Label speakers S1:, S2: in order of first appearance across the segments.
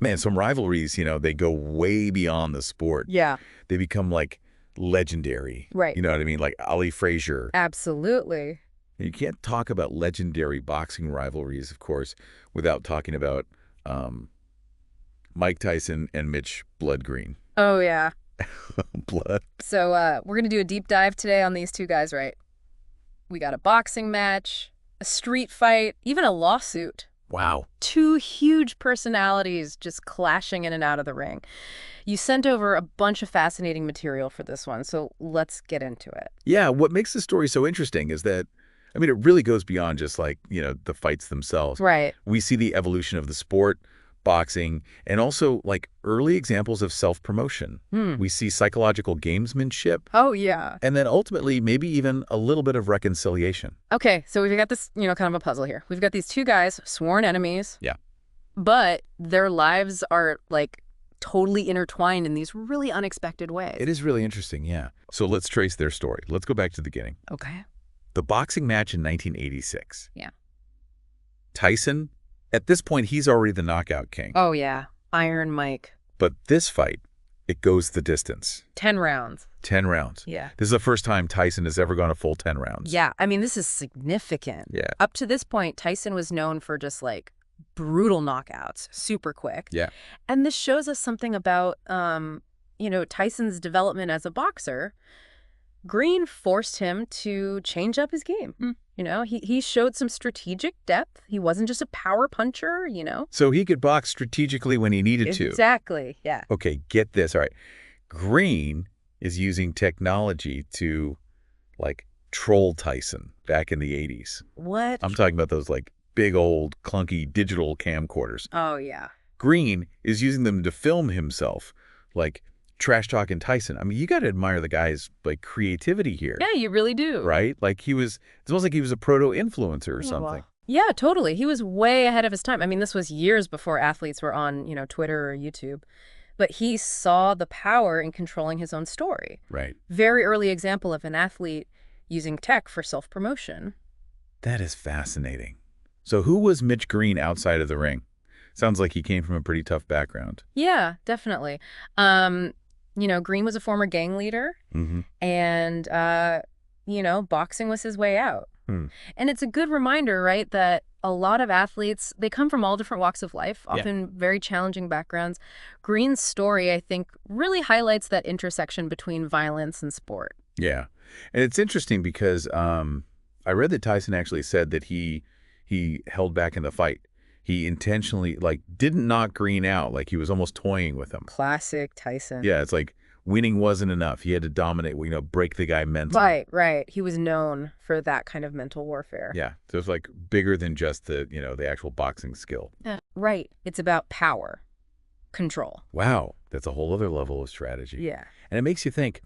S1: Man, some rivalries, they go way beyond the sport.
S2: Yeah,
S1: They become like legendary.
S2: right.
S1: You know what I mean? Like Ali Frazier.
S2: Absolutely.
S1: You can't talk about legendary boxing rivalries, of course, without talking about um, Mike Tyson and Mitch Blood Green.
S2: Oh, yeah.
S1: Blood.
S2: So we're going to do a deep dive today on these two guys, right? We got a boxing match, a street fight, even a lawsuit.
S1: Wow.
S2: Two huge personalities just clashing in and out of the ring. You sent over a bunch of fascinating material for this one, so let's get into it.
S1: Yeah, what makes the story so interesting is that, I mean, it really goes beyond just like, the fights themselves.
S2: Right.
S1: We see the evolution of the sport, boxing, and also like early examples of self-promotion. We see psychological gamesmanship,
S2: Oh, yeah.
S1: and then ultimately maybe even a little bit of reconciliation.
S2: Okay, so we've got this, kind of a puzzle here. We've got these two guys, sworn enemies.
S1: Yeah.
S2: But their lives are, like, totally intertwined in these really unexpected ways.
S1: It is really interesting, yeah. So let's trace their story. Let's go back to the beginning.
S2: Okay.
S1: The boxing match in 1986.
S2: Yeah.
S1: Tyson, at this point, he's already the knockout king.
S2: Oh, yeah. Iron Mike.
S1: But this fight, it goes the distance.
S2: 10 rounds.
S1: 10 rounds.
S2: Yeah.
S1: This is the first time Tyson has ever gone a full 10 rounds.
S2: Yeah, I mean, this is significant.
S1: Yeah.
S2: Up to this point, Tyson was known for just, like, brutal knockouts, super quick.
S1: Yeah.
S2: And this shows us something about, Tyson's development as a boxer. Green forced him to change up his game. He showed some strategic depth. He wasn't just a power puncher,
S1: So he could box strategically when he needed to.
S2: Exactly, yeah.
S1: Okay, get this. All right. Green is using technology to, like, troll Tyson back in the 80s.
S2: What?
S1: I'm talking about those, like, big old clunky digital camcorders.
S2: Oh, yeah.
S1: Green is using them to film himself, like trash-talking Tyson. I mean, you got to admire the guy's, like, creativity here.
S2: Yeah, you really do.
S1: Right? Like, it's almost like he was a proto-influencer or
S2: Yeah,
S1: something.
S2: well, yeah, totally. He was way ahead of his time. I mean, this was years before athletes were on, Twitter or YouTube. But he saw the power in controlling his own story.
S1: Right.
S2: Very early example of an athlete using tech for self-promotion.
S1: That is fascinating. So who was Mitch Green outside of the ring? Sounds like he came from a pretty tough background.
S2: Yeah, definitely. Green was a former gang leader, and, boxing was his way out. And it's a good reminder, right, that a lot of athletes, they come from all different walks of life, often very challenging backgrounds. Green's story, I think, really highlights that intersection between violence and sport.
S1: Yeah. And it's interesting because I read that Tyson actually said that he held back in the fight. He intentionally, like, didn't knock Green out. Like, he was almost toying with him.
S2: Classic Tyson.
S1: Yeah, it's like winning wasn't enough. He had to dominate, break the guy mentally.
S2: Right. He was known for that kind of mental warfare.
S1: Yeah, so it's like bigger than just the actual boxing skill.
S2: Yeah, right. It's about power, control.
S1: Wow, that's a whole other level of strategy.
S2: Yeah.
S1: And it makes you think,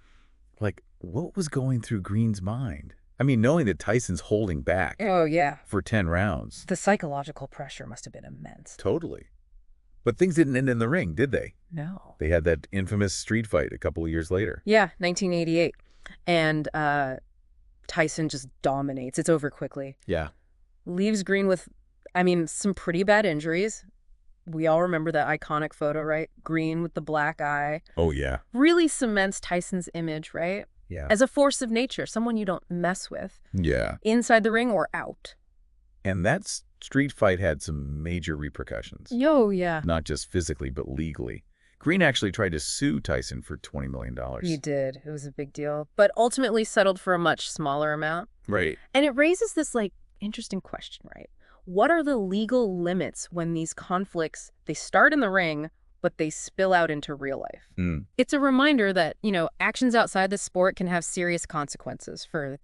S1: like, what was going through Green's mind? I mean, knowing that Tyson's holding back
S2: Oh, yeah.
S1: for 10 rounds.
S2: The psychological pressure must have been immense.
S1: Totally. But things didn't end in the ring, did they?
S2: No.
S1: They had that infamous street fight a couple of years later.
S2: Yeah, 1988. And Tyson just dominates. It's over quickly.
S1: Yeah.
S2: Leaves Green with, some pretty bad injuries. We all remember that iconic photo, right? Green with the black eye.
S1: Oh, yeah.
S2: Really cements Tyson's image, right?
S1: Yeah.
S2: As a force of nature, someone you don't mess with.
S1: Yeah.
S2: Inside the ring or out.
S1: And that street fight had some major repercussions.
S2: Yeah.
S1: Not just physically, but legally. Green actually tried to sue Tyson for $20 million.
S2: He did. It was a big deal. But ultimately settled for a much smaller amount.
S1: Right.
S2: And it raises this, interesting question, right? What are the legal limits when these conflicts, they start in the ring, but they spill out into real life? It's a reminder that, actions outside the sport can have serious consequences for the